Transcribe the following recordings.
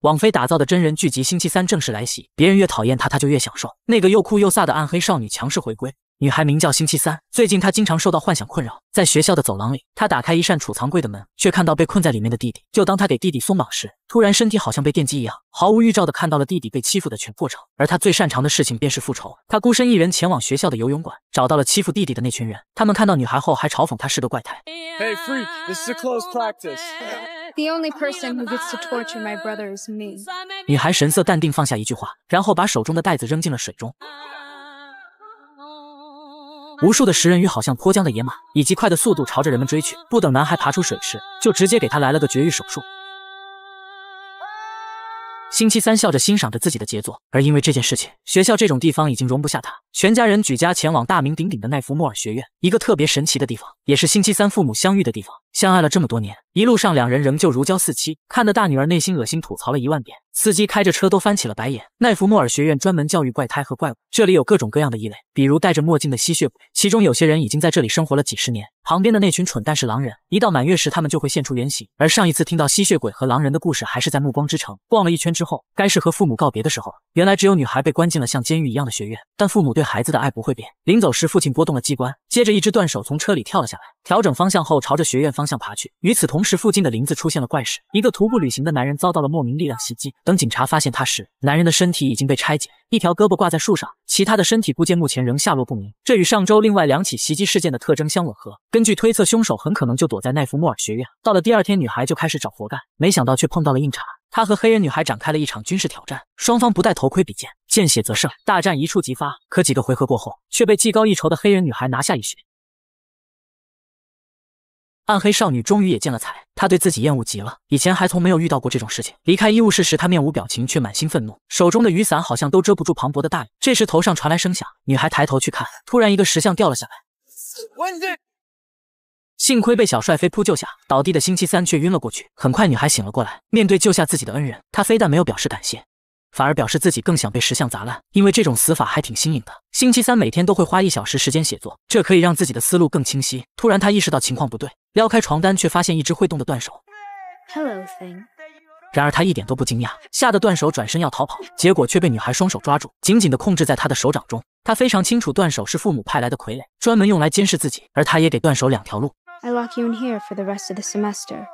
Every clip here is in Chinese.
网飞打造的真人剧集《星期三》正式来袭，别人越讨厌她，她就越享受。那个又酷又飒的暗黑少女强势回归。女孩名叫星期三，最近她经常受到幻想困扰。在学校的走廊里，她打开一扇储藏柜的门，却看到被困在里面的弟弟。就当她给弟弟松绑时，突然身体好像被电击一样，毫无预兆的看到了弟弟被欺负的全过程。而她最擅长的事情便是复仇。她孤身一人前往学校的游泳馆，找到了欺负弟弟的那群人。他们看到女孩后还嘲讽她是个怪胎。Hey freak, this is a close practice. The only person who gets to torture my brother is me. 女孩神色淡定放下一句话，然后把手中的袋子扔进了水中。无数的食人鱼好像脱缰的野马，以极快的速度朝着人们追去。不等男孩爬出水池，就直接给他来了个绝育手术。星期三笑着欣赏着自己的杰作，而因为这件事情，学校这种地方已经容不下他，全家人举家前往大名鼎鼎的奈福莫尔学院，一个特别神奇的地方，也是星期三父母相遇的地方。相爱了这么多年，一路上两人仍旧如胶似漆，看得大女儿内心恶心吐槽了10000遍，司机开着车都翻起了白眼。奈福莫尔学院专门教育怪胎和怪物，这里有各种各样的异类，比如戴着墨镜的吸血鬼，其中有些人已经在这里生活了几十年。旁边的那群蠢蛋是狼人，一到满月时他们就会现出原形。而上一次听到吸血鬼和狼人的故事还是在暮光之城，逛了一圈之后，该是和父母告别的时候了。原来只有女孩被关进了像监狱一样的学院，但父母对孩子的爱不会变。临走时，父亲拨动了机关，接着一只断手从车里跳了下来，调整方向后朝着学院方向爬去。与此同时，附近的林子出现了怪事，一个徒步旅行的男人遭到了莫名力量袭击。等警察发现他时，男人的身体已经被拆解，一条胳膊挂在树上，其他的身体部件目前仍下落不明。这与上周另外2起袭击事件的特征相吻合。根据推测，凶手很可能就躲在奈福莫尔学院。到了第2天，女孩就开始找活干，没想到却碰到了硬茬。他和黑人女孩展开了一场军事挑战，双方不戴头盔比剑，见血则胜，大战一触即发。可几个回合过后，却被技高一筹的黑人女孩拿下一血。暗黑少女终于也见了彩，她对自己厌恶极了，以前还从没有遇到过这种事情。离开医务室时，她面无表情，却满心愤怒，手中的雨伞好像都遮不住磅礴的大雨。这时头上传来声响，女孩抬头去看，突然一个石像掉了下来。幸亏被小帅飞扑救下，倒地的星期三却晕了过去。很快女孩醒了过来，面对救下自己的恩人，她非但没有表示感谢，反而表示自己更想被石像砸烂，因为这种死法还挺新颖的。星期三每天都会花1小时时间写作，这可以让自己的思路更清晰。突然他意识到情况不对，撩开床单却发现一只会动的断手。 Hello thing. 然而他一点都不惊讶，吓得断手转身要逃跑，结果却被女孩双手抓住，紧紧地控制在他的手掌中。他非常清楚断手是父母派来的傀儡，专门用来监视自己，而他也给断手2条路。 I lock you in here for the rest of the semester.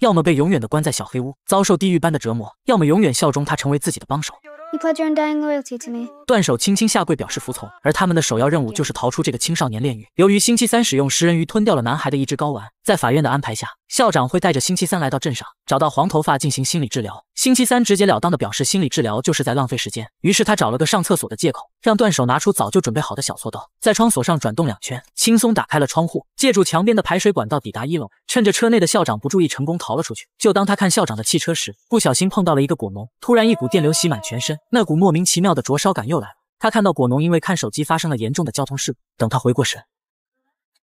要么被永远的关在小黑屋，遭受地狱般的折磨，要么永远效忠他，成为自己的帮手。 You pledge your undying loyalty to me. 断手轻轻下跪表示服从，而他们的首要任务就是逃出这个青少年炼狱。由于星期三使用食人鱼吞掉了男孩的一只睾丸，在法院的安排下，校长会带着星期三来到镇上，找到黄头发进行心理治疗。星期三直截了当地表示，心理治疗就是在浪费时间。于是他找了个上厕所的借口，让断手拿出早就准备好的小锉刀，在窗锁上转动2圈，轻松打开了窗户，借助墙边的排水管道抵达1楼。趁着车内的校长不注意，成功逃了出去。就当他看校长的汽车时，不小心碰到了一个果农，突然一股电流袭满全身，那股莫名其妙的灼烧感又来了。他看到果农因为看手机发生了严重的交通事故，等他回过神，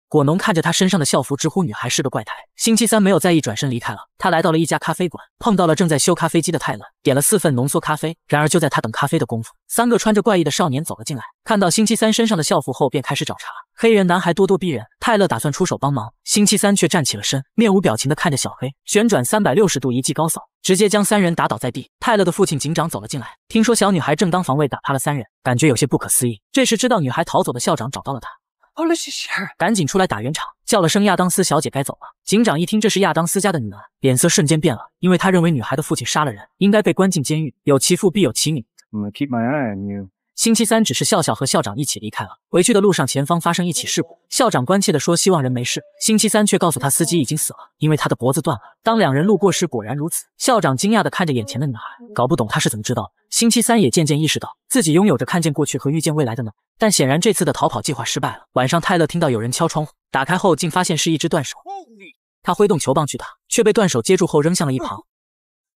果农看着他身上的校服，直呼女孩是个怪胎。星期三没有在意，转身离开了。他来到了一家咖啡馆，碰到了正在修咖啡机的泰勒，点了4份浓缩咖啡。然而就在他等咖啡的功夫，3个穿着怪异的少年走了进来，看到星期三身上的校服后便开始找茬。黑人男孩咄咄逼人，泰勒打算出手帮忙，星期三却站起了身，面无表情地看着小黑，旋转360度一记高扫，直接将3人打倒在地。泰勒的父亲警长走了进来，听说小女孩正当防卫打趴了3人，感觉有些不可思议。这时知道女孩逃走的校长找到了他，赶紧出来打圆场，叫了声亚当斯小姐该走了。警长一听这是亚当斯家的女儿，脸色瞬间变了，因为他认为女孩的父亲杀了人，应该被关进监狱，有其父必有其女。I'm gonna keep my eye on you. 星期三只是笑笑和校长一起离开了。回去的路上，前方发生一起事故，校长关切地说希望人没事，星期三却告诉他司机已经死了，因为他的脖子断了。当2人路过时，果然如此。校长惊讶地看着眼前的女孩，搞不懂她是怎么知道的。星期三也渐渐意识到自己拥有着看见过去和预见未来的能力，但显然这次的逃跑计划失败了。晚上泰勒听到有人敲窗户，打开后竟发现是一只断手，他挥动球棒去打，却被断手接住后扔向了一旁。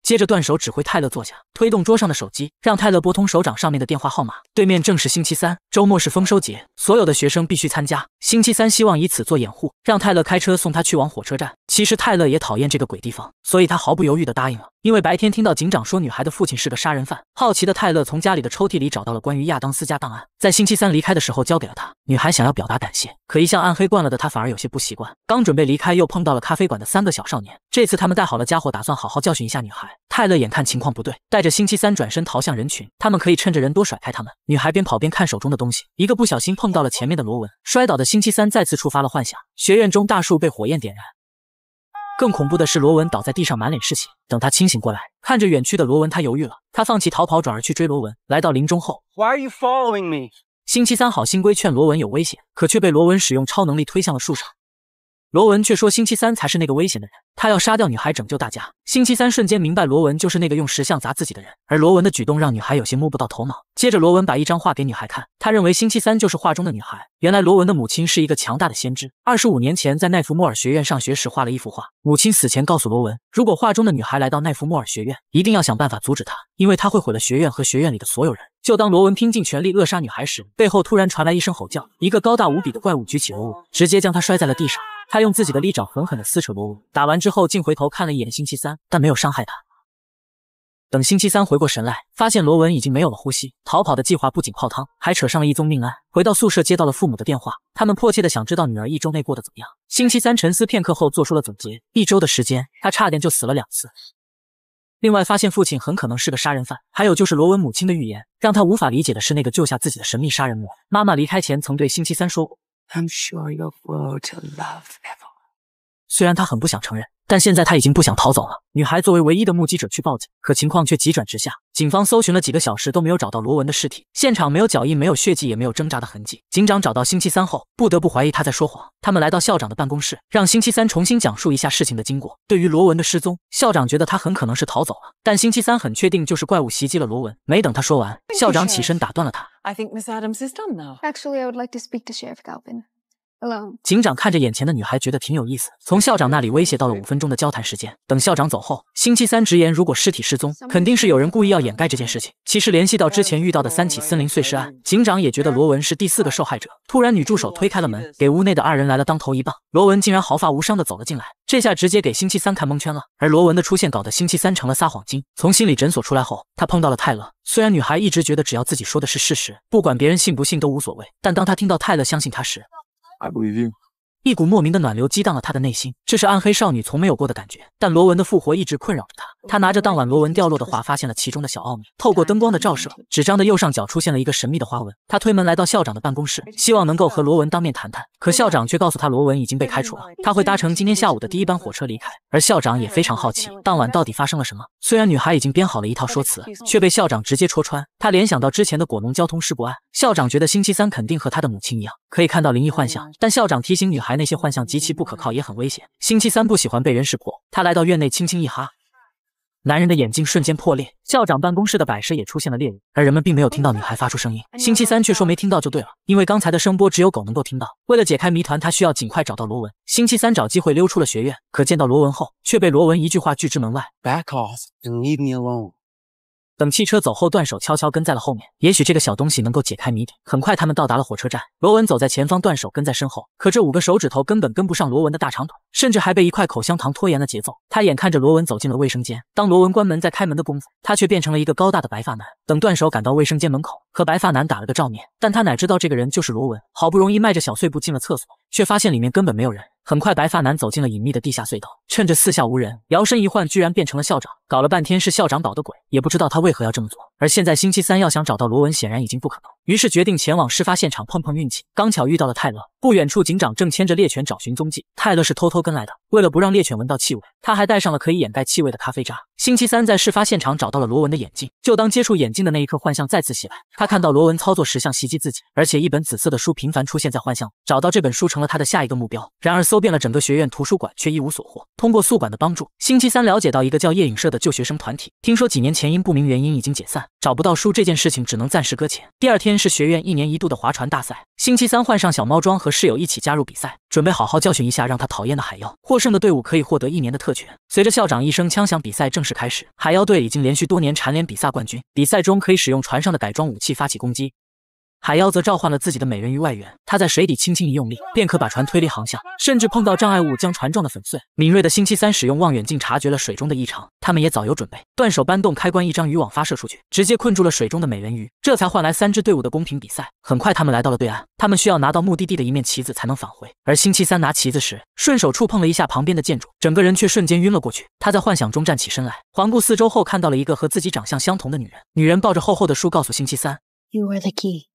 接着断手指挥泰勒坐下，推动桌上的手机，让泰勒拨通手掌上面的电话号码。对面正是星期三，周末是丰收节，所有的学生必须参加。星期三希望以此做掩护，让泰勒开车送他去往火车站。其实泰勒也讨厌这个鬼地方，所以他毫不犹豫地答应了。因为白天听到警长说女孩的父亲是个杀人犯，好奇的泰勒从家里的抽屉里找到了关于亚当斯家档案，在星期三离开的时候交给了他。女孩想要表达感谢，可一向暗黑惯了的她反而有些不习惯。刚准备离开，又碰到了咖啡馆的3个小少年。这次他们带好了家伙，打算好好教训一下女孩。泰勒眼看情况不对，带着星期三转身逃向人群，他们可以趁着人多甩开他们。女孩边跑边看手中的东西，一个不小心碰到了前面的罗文，摔倒的星期三再次触发了幻想。学院中大树被火焰点燃。更恐怖的是，罗文倒在地上，满脸是血。等他清醒过来，看着远去的罗文，他犹豫了。他放弃逃跑，转而去追罗文。来到林中后 Why are you following me? 星期三好心规劝罗文有危险，可却被罗文使用超能力推向了树上。罗文却说星期三才是那个危险的人，他要杀掉女孩拯救大家。星期三瞬间明白罗文就是那个用石像砸自己的人，而罗文的举动让女孩有些摸不到头脑。接着罗文把一张画给女孩看，他认为星期三就是画中的女孩。原来罗文的母亲是一个强大的先知，25年前在奈福莫尔学院上学时画了一幅画。母亲死前告诉罗文，如果画中的女孩来到奈福莫尔学院，一定要想办法阻止她，因为她会毁了学院和学院里的所有人。就当罗文拼尽全力扼杀女孩时，背后突然传来一声吼叫，一个高大无比的怪物举起罗文，直接将他摔在了地上。他用自己的利爪狠狠地撕扯罗文，打完之后竟回头看了一眼星期三，但没有伤害他。等星期三回过神来，发现罗文已经没有了呼吸，逃跑的计划不仅泡汤，还扯上了一宗命案。回到宿舍，接到了父母的电话，他们迫切地想知道女儿1周内过得怎么样。星期三沉思片刻后做出了总结：1周的时间，他差点就死了2次。另外发现父亲很可能是个杀人犯，还有就是罗文母亲的预言，让他无法理解的是那个救下自己的神秘杀人魔。妈妈离开前曾对星期三说过 I'm sure you'll grow to love Evelyn。 虽然他很不想承认，但现在他已经不想逃走了。女孩作为唯一的目击者去报警，可情况却急转直下。警方搜寻了几个小时都没有找到罗文的尸体，现场没有脚印，没有血迹，也没有挣扎的痕迹。警长找到星期三后，不得不怀疑他在说谎。他们来到校长的办公室，让星期三重新讲述一下事情的经过。对于罗文的失踪，校长觉得他很可能是逃走了，但星期三很确定就是怪物袭击了罗文。没等他说完，校长起身打断了他。I think Miss Adams is done now. Actually, I would like to speak to Sheriff Galpin. Alone. 警长看着眼前的女孩，觉得挺有意思，从校长那里威胁到了5分钟的交谈时间。等校长走后，星期三直言，如果尸体失踪，肯定是有人故意要掩盖这件事情。其实联系到之前遇到的3起森林碎尸案，警长也觉得罗文是第4个受害者。突然，女助手推开了门，给屋内的2人来了当头一棒。罗文竟然毫发无伤地走了进来，这下直接给星期三看蒙圈了。而罗文的出现搞得星期三成了撒谎精。从心理诊所出来后，他碰到了泰勒。虽然女孩一直觉得只要自己说的是事实，不管别人信不信都无所谓，但当她听到泰勒相信她时， I believe you. 一股莫名的暖流激荡了他的内心，这是暗黑少女从没有过的感觉。但罗文的复活一直困扰着他。他拿着当晚罗文掉落的画，发现了其中的小奥秘。透过灯光的照射，纸张的右上角出现了一个神秘的花纹。他推门来到校长的办公室，希望能够和罗文当面谈谈。可校长却告诉他，罗文已经被开除了，他会搭乘今天下午的第1班火车离开。而校长也非常好奇，当晚到底发生了什么。虽然女孩已经编好了一套说辞，却被校长直接戳穿。他联想到之前的果农交通事故案，校长觉得星期三肯定和他的母亲一样，可以看到灵异幻象。但校长提醒女孩，那些幻象极其不可靠，也很危险。星期三不喜欢被人识破，他来到院内轻轻一哈，男人的眼睛瞬间破裂，校长办公室的摆设也出现了裂纹，而人们并没有听到女孩发出声音。星期三却说没听到就对了，因为刚才的声波只有狗能够听到。为了解开谜团，他需要尽快找到罗文。星期三找机会溜出了学院，可见到罗文后，却被罗文一句话拒之门外。 Back off and leave me alone. 等汽车走后，断手悄悄跟在了后面，也许这个小东西能够解开谜底。很快他们到达了火车站，罗文走在前方，断手跟在身后。可这5个手指头根本跟不上罗文的大长腿，甚至还被一块口香糖拖延了节奏。他眼看着罗文走进了卫生间，当罗文关门在开门的功夫，他却变成了一个高大的白发男。等断手赶到卫生间门口，和白发男打了个照面，但他哪知道这个人就是罗文。好不容易迈着小碎步进了厕所，却发现里面根本没有人。很快白发男走进了隐秘的地下隧道，趁着四下无人，摇身一换居然变成了校长。搞了半天是校长捣的鬼，也不知道他为何要这么做。而现在星期三要想找到罗文显然已经不可能，于是决定前往事发现场碰碰运气。刚巧遇到了泰勒，不远处警长正牵着猎犬找寻踪迹，泰勒是偷偷跟来的。为了不让猎犬闻到气味，他还带上了可以掩盖气味的咖啡渣。星期三在事发现场找到了罗文的眼镜，就当接触眼镜的那一刻，幻象再次袭来。他看到罗文操作石像袭击自己，而且一本紫色的书频繁出现在幻象，找到这本书成了他的下一个目标。然而搜遍了整个学院图书馆，却一无所获。通过宿管的帮助，星期三了解到一个叫夜影社的旧学生团体，听说几年前因不明原因已经解散，找不到书这件事情只能暂时搁浅。第二天是学院1年1度的划船大赛，星期三换上小猫装和室友一起加入比赛，准备好好教训一下让他讨厌的海妖。获胜的队伍可以获得1年的特权。随着校长一声枪响，比赛正式开始。海妖队已经连续多年蝉联比赛冠军，比赛中可以使用船上的改装武器发起攻击。海妖则召唤了自己的美人鱼外援，他在水底轻轻一用力，便可把船推离航向，甚至碰到障碍物将船撞得粉碎。敏锐的星期三使用望远镜察觉了水中的异常，他们也早有准备，断手搬动开关，一张渔网发射出去，直接困住了水中的美人鱼，这才换来3支队伍的公平比赛。很快，他们来到了对岸，他们需要拿到目的地的一面旗子才能返回。而星期三拿旗子时，顺手触碰了一下旁边的建筑，整个人却瞬间晕了过去。他在幻想中站起身来，环顾四周后，看到了一个和自己长相相同的女人。女人抱着厚厚的书，告诉星期三 You are the key.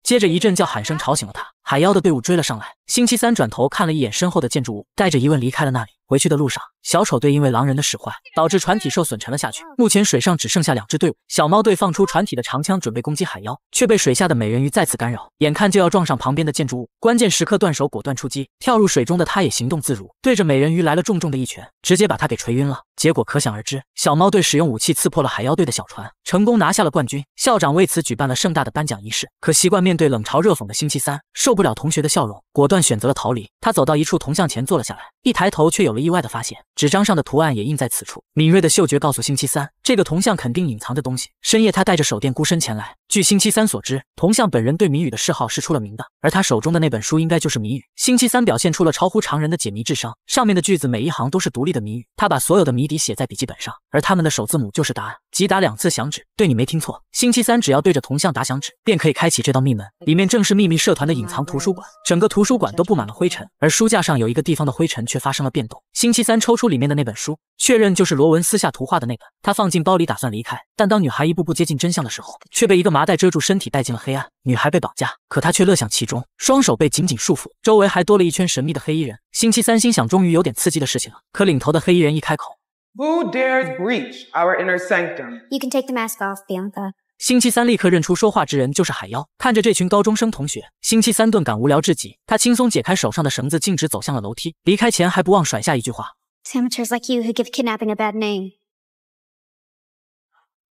接着一阵叫喊声吵醒了他，海妖的队伍追了上来。星期三转头看了一眼身后的建筑物，带着疑问离开了那里。回去的路上，小丑队因为狼人的使坏，导致船体受损沉了下去。目前水上只剩下2支队伍，小猫队放出船体的长枪准备攻击海妖，却被水下的美人鱼再次干扰，眼看就要撞上旁边的建筑物，关键时刻断手果断出击，跳入水中的他也行动自如，对着美人鱼来了重重的一拳，直接把他给锤晕了。结果可想而知，小猫队使用武器刺破了海妖队的小船，成功拿下了冠军。校长为此举办了盛大的颁奖仪式，可习惯面对冷嘲热讽的星期三受不了同学的笑容，果断选择了逃离。他走到一处铜像前坐了下来，一抬头却有了意外的发现，纸张上的图案也印在此处。敏锐的嗅觉告诉星期三，这个铜像肯定隐藏着东西。深夜，他带着手电孤身前来。据星期三所知，铜像本人对谜语的嗜好是出了名的，而他手中的那本书应该就是谜语。星期三表现出了超乎常人的解谜智商，上面的句子每一行都是独立的谜语，他把所有的谜底写在笔记本上，而他们的首字母就是答案。击打2次响指，对，你没听错，星期三只要对着铜像打响指，便可以开启这道密门。里面正是秘密社团的隐藏图书馆，整个图书馆都布满了灰尘，而书架上有一个地方的灰尘却发生了变动。星期三抽出里面的那本书，确认就是罗文私下图画的那本，他放进包里打算离开，但当女孩一步步接近真相的时候，却被一个麻袋遮住身体带进了黑暗。女孩被绑架，可她却乐享其中，双手被紧紧束缚，周围还多了一圈神秘的黑衣人。星期三心想终于有点刺激的事情了，可领头的黑衣人一开口， Who dares breach our inner sanctum? You can take the mask off, Bianca. 星期三立刻认出说话之人就是海妖。看着这群高中生同学，星期三顿感无聊至极，他轻松解开手上的绳子，径直走向了楼梯。离开前还不忘甩下一句话 It's amateurs like you who give kidnapping a bad name.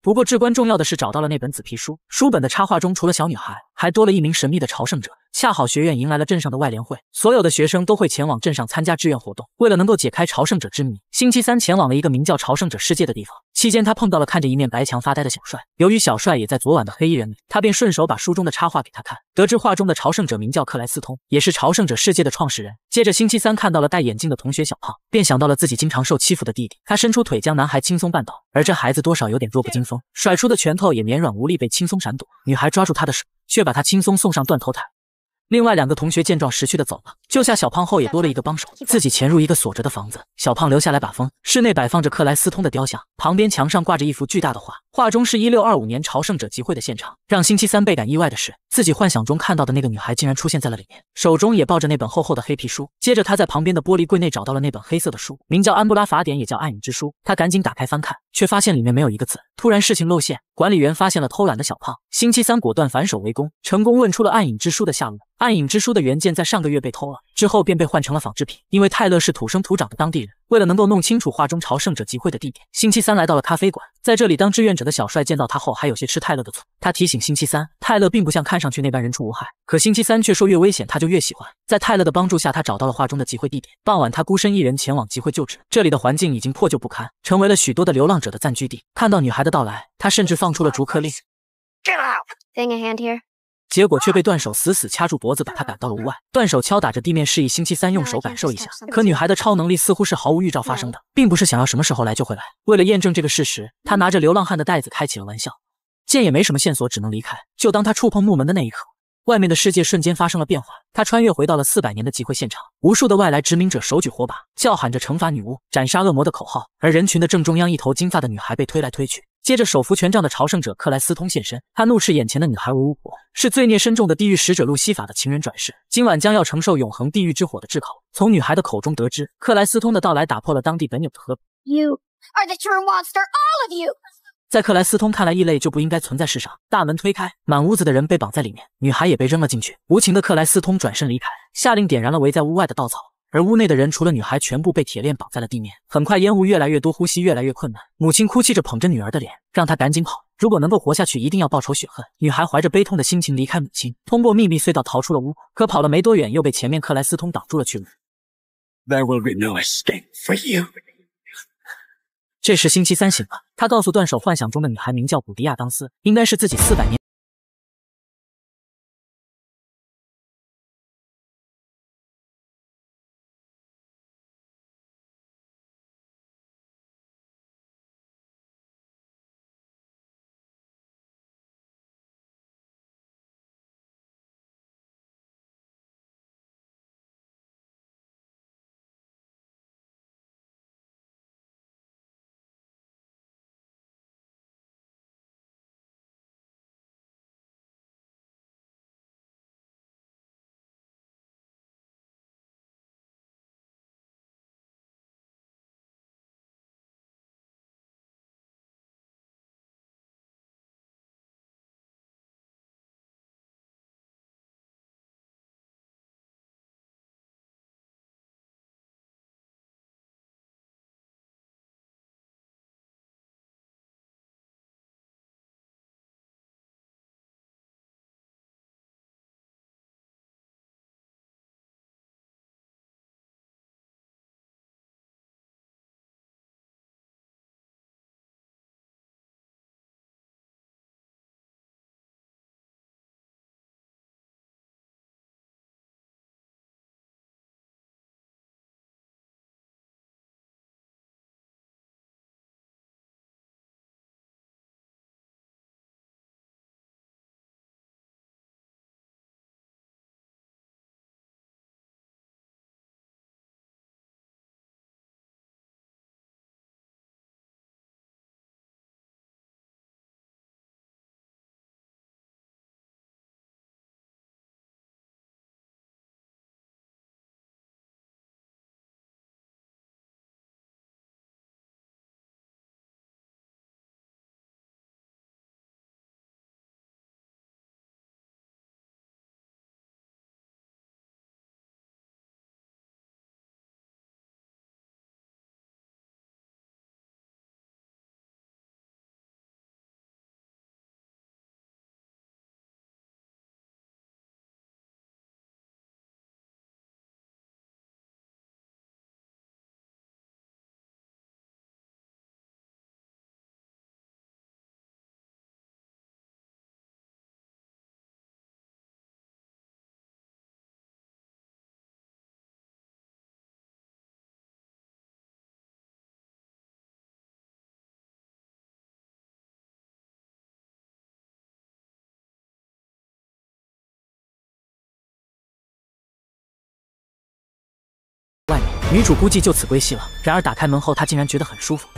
不过至关重要的是找到了那本紫皮书，书本的插画中除了小女孩，还多了一名神秘的朝圣者。恰好学院迎来了镇上的外联会，所有的学生都会前往镇上参加志愿活动。为了能够解开朝圣者之谜，星期三前往了一个名叫朝圣者世界的地方。期间他碰到了看着一面白墙发呆的小帅，由于小帅也在昨晚的黑衣人里，他便顺手把书中的插画给他看，得知画中的朝圣者名叫克莱斯通，也是朝圣者世界的创始人。接着星期三看到了戴眼镜的同学小胖，便想到了自己经常受欺负的弟弟，他伸出腿将男孩轻松绊倒，而这孩子多少有点弱不禁风，甩出的拳头也绵软无力，被轻松闪躲。女孩抓住他的手，却把他轻松送上断头台。另外2个同学见状识趣的走了，救下小胖后也多了一个帮手，自己潜入一个锁着的房子，小胖留下来把风。室内摆放着克莱斯通的雕像，旁边墙上挂着一幅巨大的画，画中是1625年朝圣者集会的现场。让星期三倍感意外的是，自己幻想中看到的那个女孩竟然出现在了里面，手中也抱着那本厚厚的黑皮书。接着他在旁边的玻璃柜内找到了那本黑色的书，名叫《安布拉法典》，也叫《暗影之书》。他赶紧打开翻看，却发现里面没有一个字。突然事情露馅，管理员发现了偷懒的小胖，星期三果断反手围攻，成功问出了《暗影之书》的下落。暗影之书的原件在上个月被偷了，之后便被换成了仿制品。因为泰勒是土生土长的当地人，为了能够弄清楚画中朝圣者集会的地点，星期三来到了咖啡馆。在这里当志愿者的小帅见到他后还有些吃泰勒的醋，他提醒星期三，泰勒并不像看上去那般人畜无害，可星期三却说越危险他就越喜欢。在泰勒的帮助下，他找到了画中的集会地点。傍晚他孤身一人前往集会就职，这里的环境已经破旧不堪，成为了许多的流浪者的暂居地。看到女孩的到来，他甚至放出了逐客令， Get out! Thing a hand here. 结果却被断手死死掐住脖子，把他赶到了屋外。断手敲打着地面，示意星期三用手感受一下。可女孩的超能力似乎是毫无预兆发生的，并不是想要什么时候来就会来。为了验证这个事实，他拿着流浪汉的袋子开起了玩笑。见也没什么线索，只能离开。就当他触碰木门的那一刻，外面的世界瞬间发生了变化。他穿越回到了400年的集会现场，无数的外来殖民者手举火把，叫喊着惩罚女巫、斩杀恶魔的口号。而人群的正中央，一头金发的女孩被推来推去。接着手扶权杖的朝圣者克莱斯通现身，他怒斥眼前的女孩为巫婆，是罪孽深重的地狱使者路西法的情人转世，今晚将要承受永恒地狱之火的炙烤。从女孩的口中得知，克莱斯通的到来打破了当地本有的和。 You are the true monster, all of you! 在克莱斯通看来，异类就不应该存在世上。大门推开，满屋子的人被绑在里面，女孩也被扔了进去。无情的克莱斯通转身离开，下令点燃了围在屋外的稻草。而屋内的人除了女孩，全部被铁链绑在了地面。很快烟雾越来越多，呼吸越来越困难。母亲哭泣着捧着女儿的脸，让她赶紧跑。如果能够活下去，一定要报仇雪恨。女孩怀着悲痛的心情离开母亲，通过秘密隧道逃出了屋。可跑了没多远，又被前面克莱斯通挡住了去路。There will be no escape for you. 这时星期三醒了，他告诉断手，幻想中的女孩名叫古迪亚当斯，应该是自己400年外面，女主估计就此归西了。然而打开门后，她竟然觉得很舒服。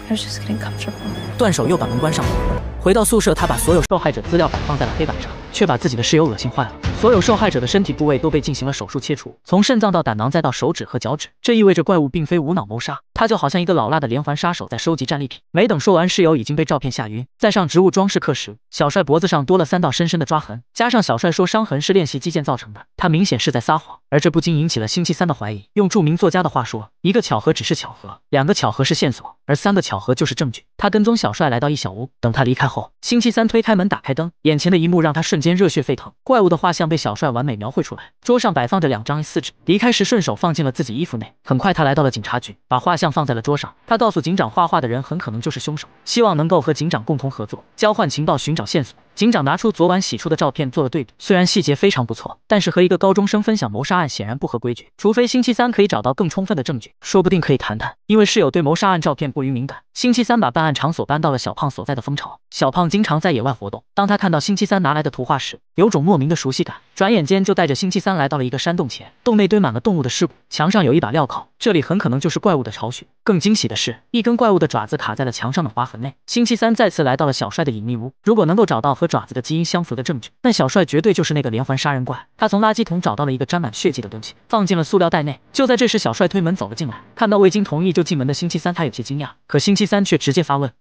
I was just getting comfortable. 断手又把门关上了。回到宿舍，他把所有受害者资料摆放在了黑板上，却把自己的室友恶心坏了。所有受害者的身体部位都被进行了手术切除，从肾脏到胆囊再到手指和脚趾。这意味着怪物并非无脑谋杀，他就好像一个老辣的连环杀手在收集战利品。没等说完，室友已经被照片吓晕。在上植物装饰课时，小帅脖子上多了3道深深的抓痕，加上小帅说伤痕是练习击剑造成的，他明显是在撒谎。而这不禁引起了星期三的怀疑。用著名作家的话说，一个巧合只是巧合，2个巧合是线索，而3个巧合就是证据。他跟踪小帅来到一小屋，等他离开后，星期三推开门，打开灯，眼前的一幕让他瞬间热血沸腾。怪物的画像被小帅完美描绘出来，桌上摆放着2张A4纸，离开时顺手放进了自己衣服内。很快他来到了警察局，把画像放在了桌上。他告诉警长，画画的人很可能就是凶手，希望能够和警长共同合作，交换情报，寻找线索。警长拿出昨晚洗出的照片做了对比，虽然细节非常不错，但是和一个高中生分享谋杀案显然不合规矩。除非星期三可以找到更充分的证据，说不定可以谈谈。因为室友对谋杀案照片过于敏感，星期三把办案场所搬到了小胖所在的蜂巢。小胖经常在野外活动，当他看到星期三拿来的图画时，有种莫名的熟悉感。转眼间就带着星期三来到了一个山洞前，洞内堆满了动物的尸骨，墙上有一把镣铐，这里很可能就是怪物的巢穴。更惊喜的是，一根怪物的爪子卡在了墙上的划痕内。星期三再次来到了小帅的隐秘屋，如果能够找到和爪子的基因相符的证据，那小帅绝对就是那个连环杀人怪。他从垃圾桶找到了一个沾满血迹的东西，放进了塑料袋内。就在这时，小帅推门走了进来，看到未经同意就进门的星期三，他有些惊讶，可星期三却直接发问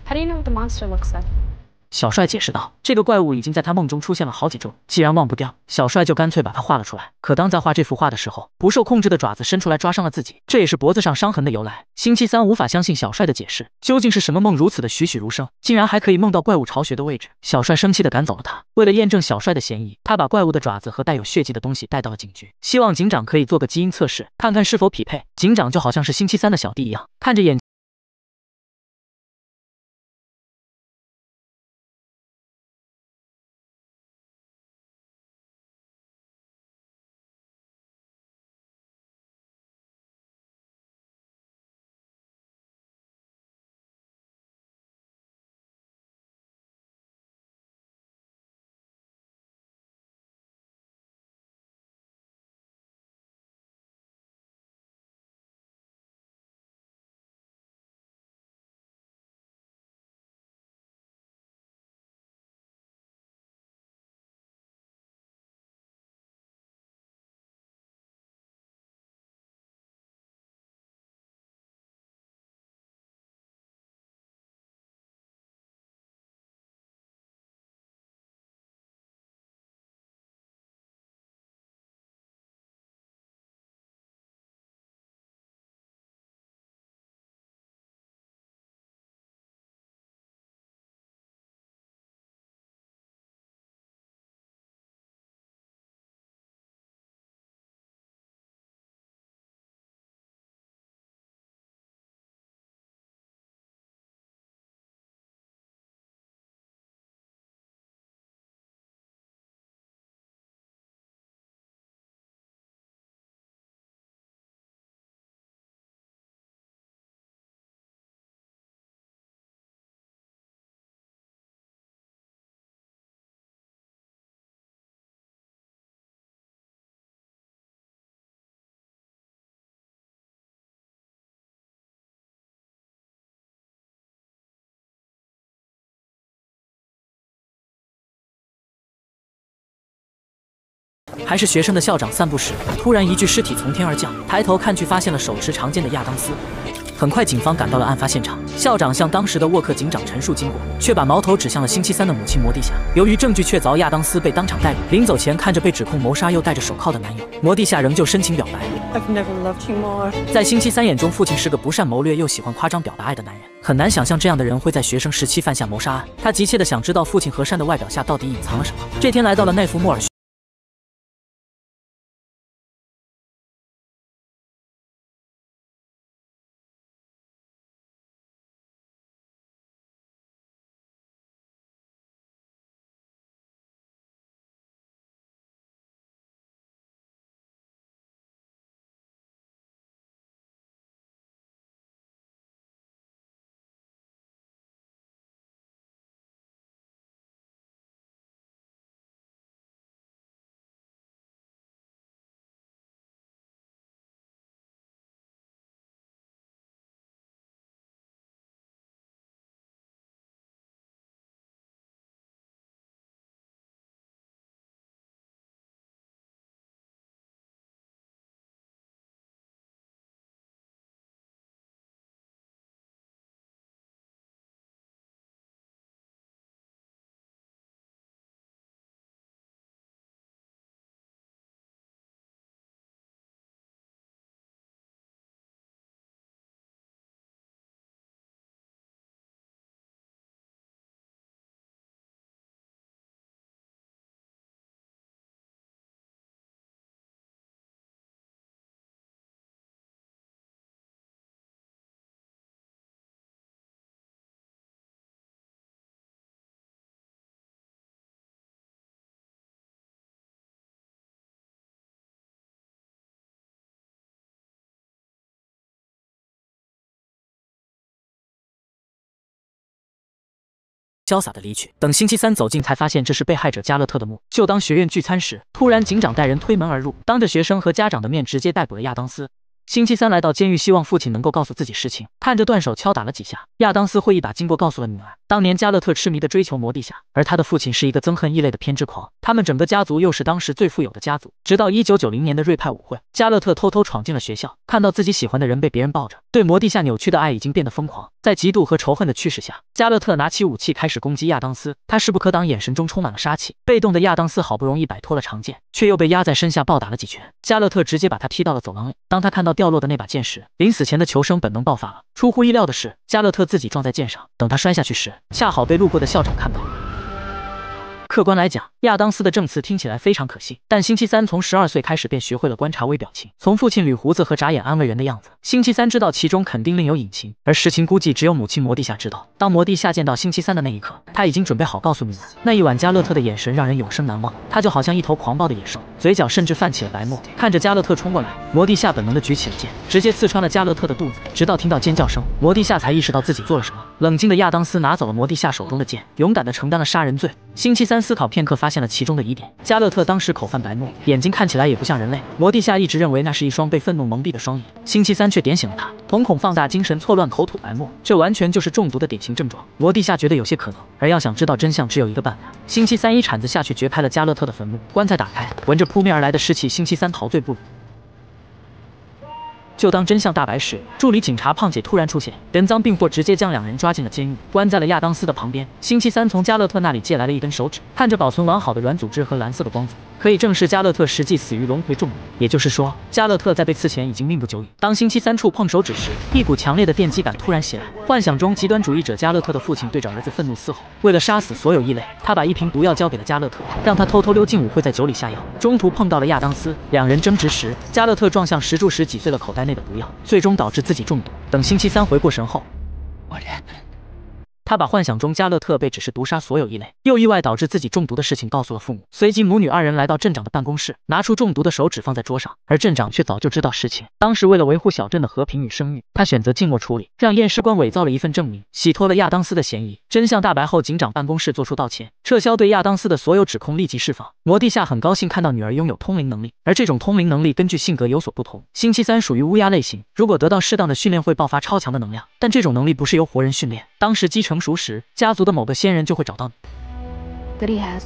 How do you know what the monster looks like? 小帅解释道，这个怪物已经在他梦中出现了好几周，既然忘不掉，小帅就干脆把它画了出来。可当在画这幅画的时候，不受控制的爪子伸出来抓伤了自己，这也是脖子上伤痕的由来。星期三无法相信小帅的解释，究竟是什么梦如此的栩栩如生，竟然还可以梦到怪物巢穴的位置。小帅生气地赶走了他。为了验证小帅的嫌疑，他把怪物的爪子和带有血迹的东西带到了警局，希望警长可以做个基因测试，看看是否匹配。警长就好像是星期三的小弟一样，看着眼还是学生的校长散步时，突然一具尸体从天而降，抬头看去，发现了手持长剑的亚当斯。很快，警方赶到了案发现场。校长向当时的沃克警长陈述经过，却把矛头指向了星期三的母亲摩蒂夏。由于证据确凿，亚当斯被当场逮捕。临走前，看着被指控谋杀又戴着手铐的男友，摩蒂夏仍旧深情表白。I've never loved you more. 在星期三眼中，父亲是个不善谋略又喜欢夸张表达爱的男人。很难想象这样的人会在学生时期犯下谋杀案。他急切地想知道父亲和善的外表下到底隐藏了什么。这天来到了奈夫莫尔潇洒的离去。等星期三走近，才发现这是被害者加勒特的墓。就当学院聚餐时，突然警长带人推门而入，当着学生和家长的面直接逮捕了亚当斯。星期三来到监狱，希望父亲能够告诉自己实情。看着断手敲打了几下，亚当斯会意把经过告诉了女儿。当年加勒特痴迷的追求摩蒂夏，而他的父亲是一个憎恨异类的偏执狂。他们整个家族又是当时最富有的家族。直到1990年的瑞派舞会，加勒特偷偷闯进了学校，看到自己喜欢的人被别人抱着，对摩蒂夏扭曲的爱已经变得疯狂。在嫉妒和仇恨的驱使下，加勒特拿起武器开始攻击亚当斯。他势不可挡，眼神中充满了杀气。被动的亚当斯好不容易摆脱了长剑，却又被压在身下暴打了几拳。加勒特直接把他踢到了走廊里。当他看到掉落的那把剑时，临死前的求生本能爆发了。出乎意料的是，加勒特自己撞在剑上，等他摔下去时，恰好被路过的校长看到。客观来讲，亚当斯的证词听起来非常可信，但星期三从12岁开始便学会了观察微表情，从父亲捋胡子和眨眼安慰人的样子，星期三知道其中肯定另有隐情，而实情估计只有母亲摩蒂夏知道。当摩蒂夏见到星期三的那一刻，他已经准备好告诉女儿，那一晚加勒特的眼神让人永生难忘，他就好像一头狂暴的野兽，嘴角甚至泛起了白沫。看着加勒特冲过来，摩蒂夏本能的举起了剑，直接刺穿了加勒特的肚子，直到听到尖叫声，摩蒂夏才意识到自己做了什么。冷静的亚当斯拿走了摩蒂夏手中的剑，勇敢的承担了杀人罪。星期三思考片刻，发现了其中的疑点。加勒特当时口泛白沫，眼睛看起来也不像人类。摩蒂夏一直认为那是一双被愤怒蒙蔽的双眼，星期三却点醒了他。瞳孔放大，精神错乱，口吐白沫，这完全就是中毒的典型症状。摩蒂夏觉得有些可能，而要想知道真相，只有一个办法。星期三一铲子下去掘开了加勒特的坟墓，棺材打开，闻着扑面而来的尸气，星期三陶醉不已。就当真相大白时，助理警察胖姐突然出现，人赃并获，直接将两人抓进了监狱，关在了亚当斯的旁边。星期三从加勒特那里借来了一根手指，看着保存完好的软组织和蓝色的光泽，可以证实加勒特实际死于龙葵中毒，也就是说，加勒特在被刺前已经命不久矣。当星期三触碰手指时，一股强烈的电击感突然袭来，幻想中极端主义者加勒特的父亲对着儿子愤怒嘶吼，为了杀死所有异类，他把一瓶毒药交给了加勒特，让他偷偷溜进舞会，在酒里下药。中途碰到了亚当斯，两人争执时，加勒特撞向石柱时挤碎了口袋内的毒药，最终导致自己中毒。等星期三回过神后， What happened? 他把幻想中加勒特被只是毒杀所有异类，又意外导致自己中毒的事情告诉了父母。随即母女二人来到镇长的办公室，拿出中毒的手指放在桌上，而镇长却早就知道事情。当时为了维护小镇的和平与声誉，他选择静默处理，让验尸官伪造了一份证明，洗脱了亚当斯的嫌疑。真相大白后，警长办公室做出道歉，撤销对亚当斯的所有指控，立即释放。摩蒂夏很高兴看到女儿拥有通灵能力，而这种通灵能力根据性格有所不同。星期三属于乌鸦类型，如果得到适当的训练会爆发超强的能量，但这种能力不是由活人训练，当时机成熟时，家族的某个先人就会找到你。 That he has.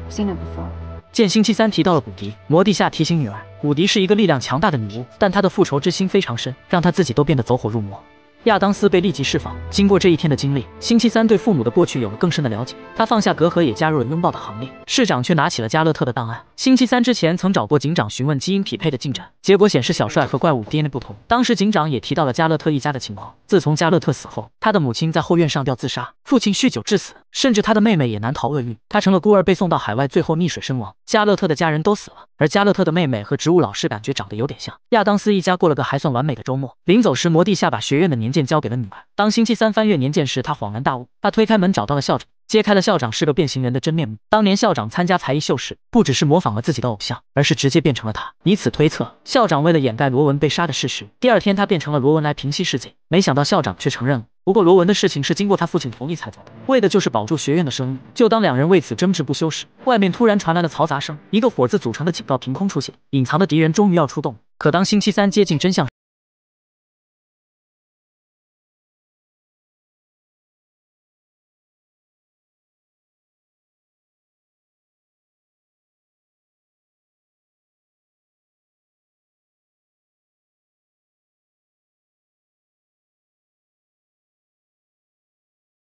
Seen it before. 见星期三提到了古迪，摩蒂夏提醒女儿，古迪是一个力量强大的女巫，但她的复仇之心非常深，让她自己都变得走火入魔。亚当斯被立即释放。经过这一天的经历，星期三对父母的过去有了更深的了解，他放下隔阂，也加入了拥抱的行列。市长却拿起了加勒特的档案。星期三之前曾找过警长询问基因匹配的进展，结果显示小帅和怪物 DNA 不同。当时警长也提到了加勒特一家的情况。自从加勒特死后，他的母亲在后院上吊自杀，父亲酗酒致死，甚至他的妹妹也难逃厄运，他成了孤儿，被送到海外，最后溺水身亡。加勒特的家人都死了，而加勒特的妹妹和植物老师感觉长得有点像。亚当斯一家过了个还算完美的周末。临走时，摩蒂夏把学院的年鉴交给了女儿。当星期三翻阅年鉴时，他恍然大悟，他推开门找到了校长，揭开了校长是个变形人的真面目。当年校长参加才艺秀时，不只是模仿了自己的偶像，而是直接变成了他。以此推测，校长为了掩盖罗文被杀的事实，第二天他变成了罗文来平息事件。没想到校长却承认了。不过罗文的事情是经过他父亲同意才做的，为的就是保住学院的声誉。就当两人为此争执不休时，外面突然传来了嘈杂声，一个火字组成的警告凭空出现，隐藏的敌人终于要出动。可当星期三接近真相，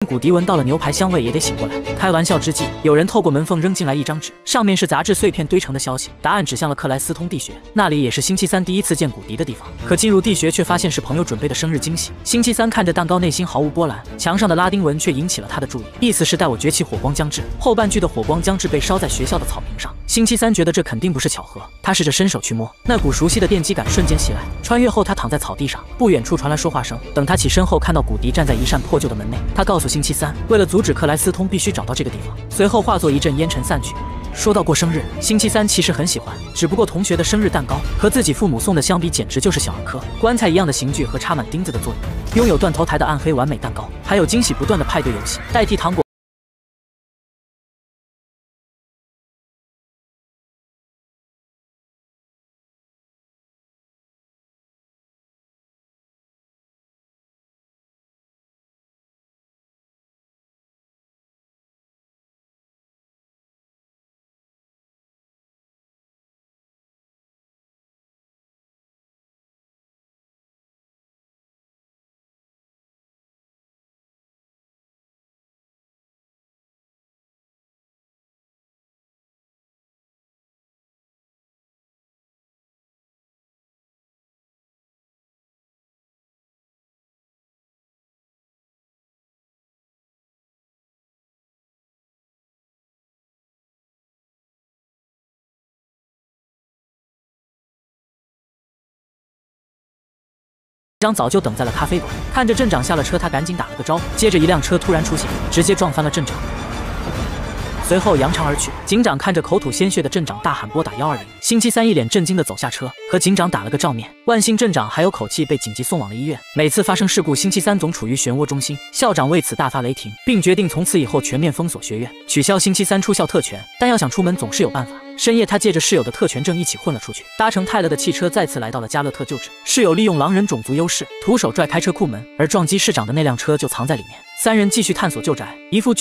古迪闻到了牛排香味，也得醒过来。开玩笑之际，有人透过门缝扔进来一张纸，上面是杂志碎片堆成的消息，答案指向了克莱斯通地穴，那里也是星期三第一次见古迪的地方。可进入地穴却发现是朋友准备的生日惊喜。星期三看着蛋糕，内心毫无波澜，墙上的拉丁文却引起了他的注意，意思是带我崛起火光将至。后半句的火光将至被烧在学校的草坪上。星期三觉得这肯定不是巧合，他试着伸手去摸，那股熟悉的电击感瞬间袭来。穿越后，他躺在草地上，不远处传来说话声。等他起身后，看到古迪站在一扇破旧的门内，他告诉星期三，为了阻止克莱斯通，必须找到这个地方。随后化作一阵烟尘散去。说到过生日，星期三其实很喜欢，只不过同学的生日蛋糕和自己父母送的相比，简直就是小儿科。棺材一样的刑具和插满钉子的作业，拥有断头台的暗黑完美蛋糕，还有惊喜不断的派对游戏，代替糖果。张早就等在了咖啡馆，看着镇长下了车，他赶紧打了个招呼。接着一辆车突然出现，直接撞翻了镇长，随后扬长而去。警长看着口吐鲜血的镇长，大喊拨打120。星期三一脸震惊地走下车，和警长打了个照面。万幸镇长还有口气，被紧急送往了医院。每次发生事故，星期三总处于漩涡中心。校长为此大发雷霆，并决定从此以后全面封锁学院，取消星期三出校特权。但要想出门，总是有办法。深夜，他借着室友的特权证一起混了出去，搭乘泰勒的汽车再次来到了加勒特就职。室友利用狼人种族优势，徒手拽开车库门，而撞击市长的那辆车就藏在里面。三人继续探索旧宅，一副